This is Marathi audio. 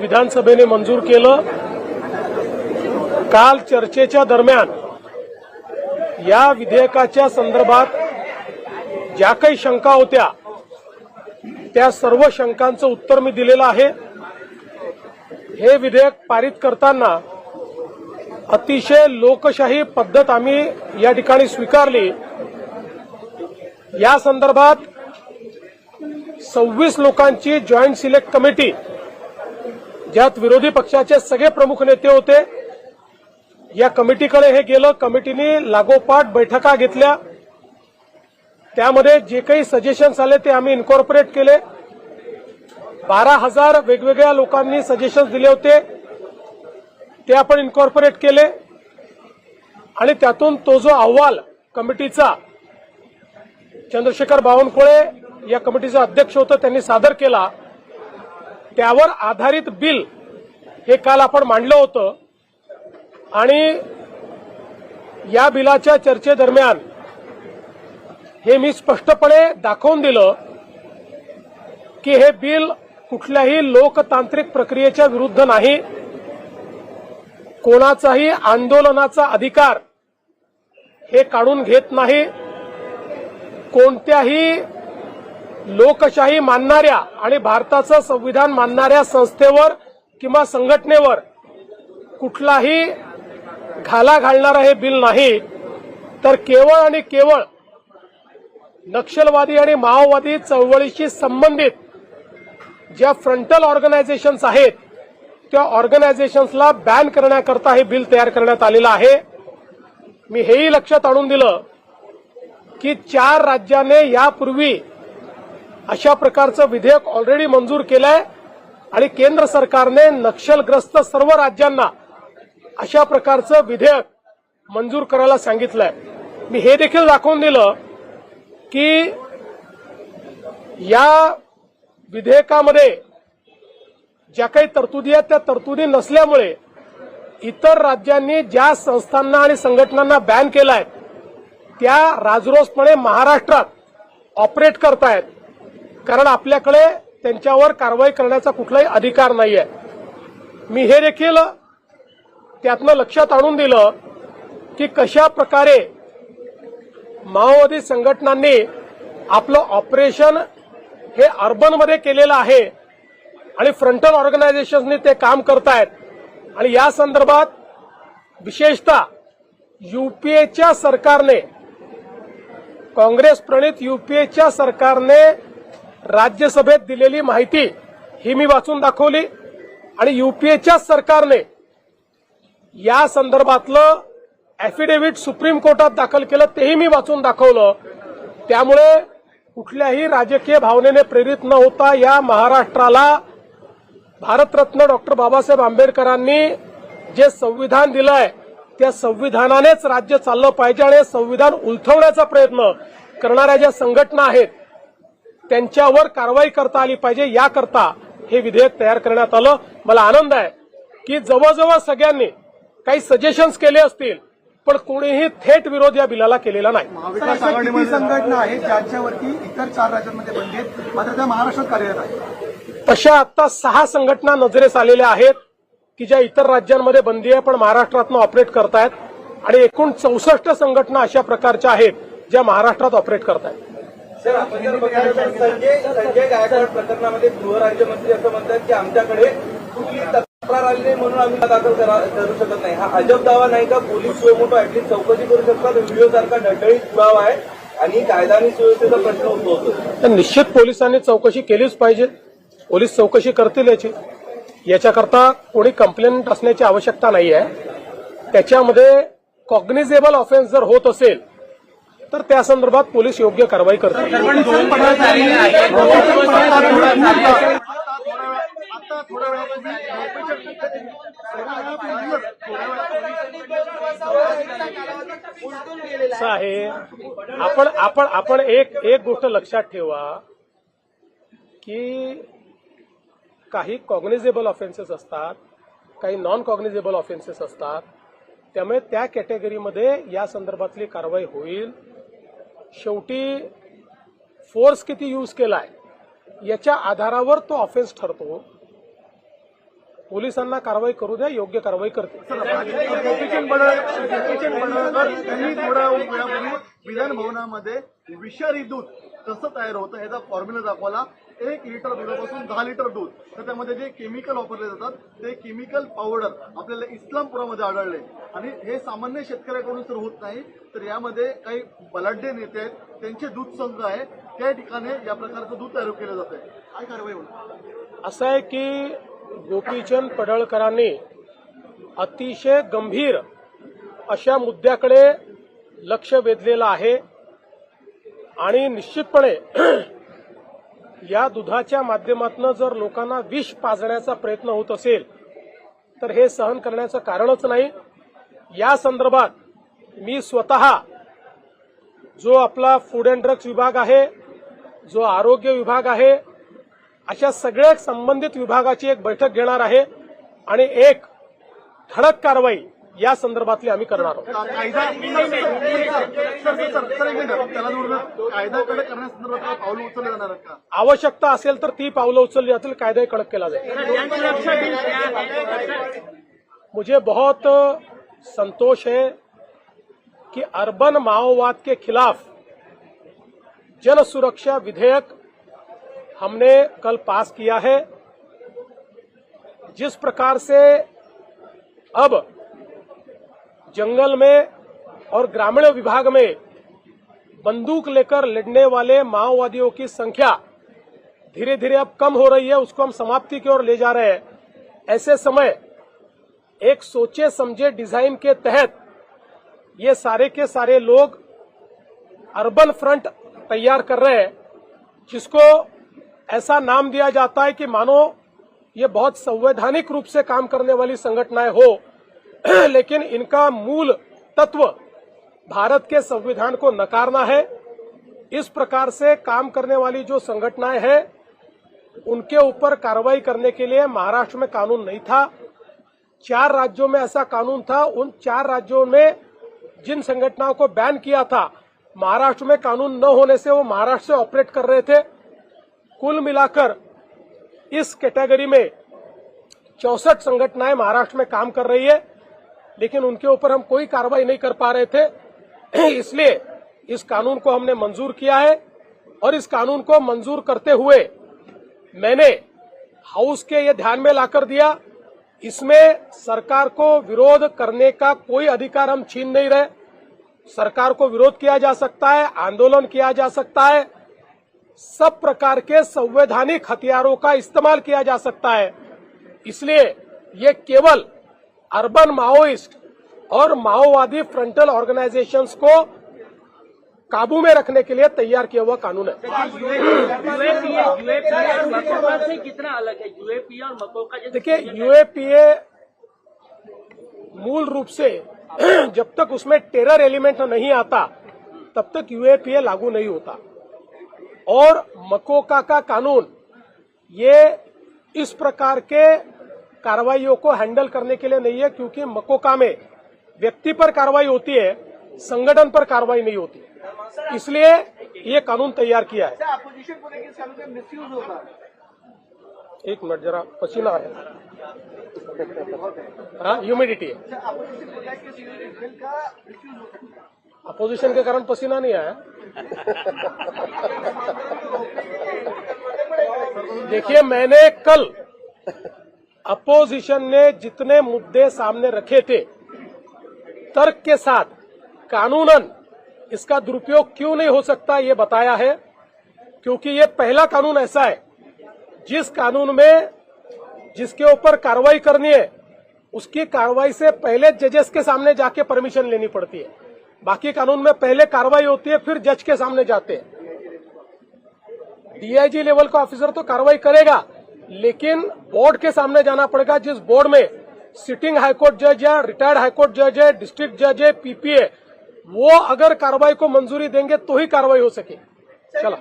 विधानसभेने मंजूर केलं। काल चर्चेच्या दरम्यान या विधेयकाच्या संदर्भात ज्या काही शंका होत्या त्या सर्व शंकांचं उत्तर मी दिलेलं आहे। हे विधेयक पारित करताना अतिशय लोकशाही पद्धत आम्ही या ठिकाणी स्वीकारली। या संदर्भात 26 लोकांची जॉईंट सिलेक्ट कमिटी, ज्यात विरोधी पक्षाचे सगळे प्रमुख नेते होते, या कमिटीकडे हे गेलं। कमिटीने लागोपाठ बैठका घेतल्या। त्यामध्ये जे काही सजेशन्स आले ते आम्ही इन्कॉर्पोरेट केले। 12,000 वेगवेगळ्या लोकांनी सजेशन्स दिले होते, ते आपण इन्कॉर्पोरेट केले आणि त्यातून तो जो अहवाल कमिटीचा चंद्रशेखर बावनकुळे या कमिटीचे अध्यक्ष होते त्यांनी सादर केला, त्यावर आधारित बिल हे काल आपण मांडलं होतं। आणि या बिलाच्या चर्चेदरम्यान हे मी स्पष्टपणे दाखवून दिलं की हे बिल कुठल्याही लोकतांत्रिक प्रक्रियेच्या विरुद्ध नाही, कोणाचाही आंदोलनाचा अधिकार हे काढून घेत नाही, कोणत्याही लोकशाही मानणाऱ्या आणि भारताचं संविधान मानणाऱ्या संस्थेवर किंवा संघटनेवर कुठलाही घाला घालणारं हे बिल नाही, तर केवळ आणि केवळ नक्षलवादी आणि माओवादी चळवळीशी संबंधित ज्या फ्रंटल ऑर्गनायझेशन्स आहेत त्या ऑर्गनायझेशन्सला बॅन करण्याकरता हे बिल तयार करण्यात आलेलं आहे। मी हेही लक्षात आणून दिलं की 4 राज्यांनी यापूर्वी अशा प्रकारचं विधेयक ऑलरेडी मंजूर केलंय आणि केंद्र सरकारने नक्षलग्रस्त सर्व राज्यांना अशा प्रकारचं विधेयक मंजूर करायला सांगितलंय। मी हे देखील दाखवून दिलं की या विधेयकामध्ये ज्या काही तरतुदी आहेत त्या तरतुदी नसल्यामुळे इतर राज्यांनी ज्या संस्थांना आणि संघटनांना बॅन केलाय त्या राजरोसपणे महाराष्ट्रात ऑपरेट करतायत, कारण आपल्याकडे त्यांच्यावर कारवाई करण्याचा कुठलाही अधिकार नाहीये। मी हे देखील त्यातनं लक्षात आणून दिलं की कशा प्रकारे माओवादी संघटनांनी आपलं ऑपरेशन हे अर्बनमध्ये केलेलं आहे आणि फ्रंटल ऑर्गनायझेशन्सनी ते काम करतायत। आणि या संदर्भात विशेषतः यूपीएच्या सरकारने, काँग्रेस प्रणित यूपीएच्या सरकारने राज्यसभेत दिलेली माहिती ही मी वाचून दाखवली आणि यूपीएच्या सरकारने या संदर्भातलं ॲफिडेव्हिट सुप्रीम कोर्टात दाखल केलं तेही मी वाचून दाखवलं। त्यामुळे कुठल्याही राजकीय भावनेने प्रेरित न होता या महाराष्ट्राला भारतरत्न डॉक्टर बाबासाहेब आंबेडकरांनी जे संविधान दिलंय त्या संविधानानेच राज्य चाललं पाहिजे आणि संविधान उलथवण्याचा प्रयत्न करणाऱ्या ज्या संघटना आहेत त्यांच्यावर कारवाई करता आली पाहिजे, याकरता हे विधेयक तयार करण्यात आलं। मला आनंद आहे की जवळजवळ सगळ्यांनी काही सजेशन्स केले असतील पण कोणीही थेट विरोध या बिलाला केलेला नाही। महाविकास आघाडी संघटना आहेत ज्यांच्यावरती इतर 4 राज्यांमध्ये बंदी आहेत, मात्र त्या महाराष्ट्रात कार्यरत आहेत। तशा आता 6 संघटना नजरेस आलेल्या आहेत की ज्या इतर राज्यांमध्ये बंदी आहे पण महाराष्ट्रातनं ऑपरेट करतायत आणि एकूण 64 संघटना अशा प्रकारच्या आहेत ज्या महाराष्ट्रात ऑपरेट करतायत। सर, आपण जर बघितलं संजय गायकवाड प्रकरणामध्ये गृहराज्यमंत्री असं म्हणतात की आमच्याकडे कुठली तक्रार आली नाही म्हणून आम्ही दाखल करू शकत नाही। हा अजब दावा नाही का? पोलीस सुमोटो ऍटलीस्ट चौकशी करू शकतात। व्हिडिओ सारखा डळडळीत पुरावा आहे आणि कायदा आणि सुव्यवस्थेचा प्रश्न उद्भवतो। तर निश्चित पोलिसांनी चौकशी केलीच पाहिजे। पोलीस चौकशी करतील याच्याकरता कोणी कंप्लेंट असण्याची आवश्यकता नाही आहे। त्याच्यामध्ये कॉग्निझेबल ऑफेन्स जर होत असेल तर त्या संदर्भात पोलीस योग्य कारवाई करतील। आपण एक गोष्ट लक्षात ठेवा की काही कॉग्निझेबल ऑफेन्सेस असतात, काही नॉन कॉग्निझेबल ऑफेन्सेस असतात, त्यामुळे त्या कॅटेगरीमध्ये या संदर्भातली कारवाई होईल। शेवटी फोर्स किती यूज केलाय याच्या आधारावर तो ऑफेन्स ठरतो। पोलिसांना कारवाई करू द्या, योग्य कारवाई करते. गोपीचंद पडळकर यांनी थोड्या वेळापूर्वी विधान भवनामध्ये विषारी दूध कसं तयार होतं ह्याचा फॉर्म्युला दाखवला. 1 लिटर दुधापासून 10 लिटर दूध, तर त्यामध्ये जे केमिकल वापरले जातात ते केमिकल पावडर आपल्याला इस्लामपुरामध्ये आढळले. आणि हे सामान्य शेतकऱ्याकडून तर होत नाही, तर यामध्ये काही बलाढ्य नेते आहेत, त्यांचे दूध संघ आहे, त्या ठिकाणी या प्रकारचं दूध तयार केलं जात आहे. काय कारवाई होईल? असं आहे की गोपीचंद पडळकरांनी अतिशय गंभीर अशा मुद्द्याकडे लक्ष वेधलेलं आहे आणि निश्चितपणे या दुधाच्या माध्यमातून जर लोकांना विष पाजण्याचा प्रयत्न होत असेल तर हे सहन करण्याचं कारणच नाही. या संदर्भात मी स्वतः जो आपला फूड अँड ड्रग्स विभाग आहे, जो आरोग्य विभाग आहे, अशा सगळ्या संबंधित विभागाची एक बैठक घेणार आहे आणि एक ठळक कारवाई या संदर्भातली आम्ही करणार आहोत. त्याला जोडून कायदा कडक करण्यासंदर्भात पावलं उचलले जाणार का? आवश्यकता असेल तर ती पावलं उचलली जातील, कायदाही कडक केला जाईल. मुझे बहुत संतोष है कि अर्बन माओवाद के खिलाफ जन सुरक्षा विधेयक हमने कल पास किया है. जिस प्रकार से अब जंगल में और ग्रामीण विभाग में बंदूक लेकर लड़ने वाले माओवादियों की संख्या धीरे धीरे अब कम हो रही है, उसको हम समाप्ति की ओर ले जा रहे हैं. ऐसे समय एक सोचे समझे डिजाइन के तहत ये सारे के सारे लोग अर्बन फ्रंट तैयार कर रहे हैं, जिसको ऐसा नाम दिया जाता है कि मानो ये बहुत संवैधानिक रूप से काम करने वाली संगठनाएं हो, लेकिन इनका मूल तत्व भारत के संविधान को नकारना है. इस प्रकार से काम करने वाली जो संगठनाएं हैं उनके ऊपर कार्रवाई करने के लिए महाराष्ट्र में कानून नहीं था. 4 राज्यों में ऐसा कानून था. उन 4 राज्यों में जिन संगठनों को बैन किया था, महाराष्ट्र में कानून न होने से वो महाराष्ट्र से ऑपरेट कर रहे थे. कुल मिलाकर इस कैटेगरी में 64 संगठनाएं महाराष्ट्र में काम कर रही है, लेकिन उनके ऊपर हम कोई कार्रवाई नहीं कर पा रहे थे. इसलिए इस कानून को हमने मंजूर किया है और इस कानून को मंजूर करते हुए मैंने हाउस के ये ध्यान में लाकर दिया, इसमें सरकार को विरोध करने का कोई अधिकार हम छीन नहीं रहे. सरकार को विरोध किया जा सकता है, आंदोलन किया जा सकता है, सब प्रकार के संवैधानिक हथियारों का इस्तेमाल किया जा सकता है. इसलिए ये केवल अर्बन माओइस्ट और माओवादी फ्रंटल ऑर्गेनाइजेशंस को काबू में रखने के लिए तैयार किया हुआ कानून है. मकोका से कितना अलग है यूएपीए और मकोका? देखिए, यूएपीए मूल रूप से जब तक उसमें टेरर एलिमेंट नहीं आता तब तक यूएपीए लागू नहीं होता. और मकोका का कानून ये इस प्रकार के कार्रवाइयों को हैंडल करने के लिए नहीं है, क्योंकि मकोका में व्यक्ति पर कार्रवाई होती है, संगठन पर कार्रवाई नहीं होती. इसलिए ये कानून तैयार किया है. अपोजिशन को लेकर इस कानून का मिसयूज होगा. एक मिनट, जरा पसीना है. हाँ, ह्यूमिडिटी है. अपोजिशन को लेकर बिल का मिसयूज हो सकता है. अपोजिशन के कारण पसीना नहीं आया. देखिए, मैंने कल अपोजिशन ने जितने मुद्दे सामने रखे थे, तर्क के साथ कानूनन इसका दुरुपयोग क्यों नहीं हो सकता ये बताया है. क्योंकि ये पहला कानून ऐसा है जिस कानून में जिसके ऊपर कार्रवाई करनी है उसकी कार्रवाई से पहले जजेस के सामने जाके परमिशन लेनी पड़ती है. बाकी कानून में पहले कार्रवाई होती है, फिर जज के सामने जाते हैं. डीआईजी लेवल का ऑफिसर तो कार्रवाई करेगा, लेकिन बोर्ड के सामने जाना पड़ेगा, जिस बोर्ड में सिटिंग हाईकोर्ट जज या रिटायर्ड हाईकोर्ट जज है, डिस्ट्रिक्ट जज है, पीपीए, वो अगर कार्रवाई को मंजूरी देंगे तो ही कार्रवाई हो सके. चला.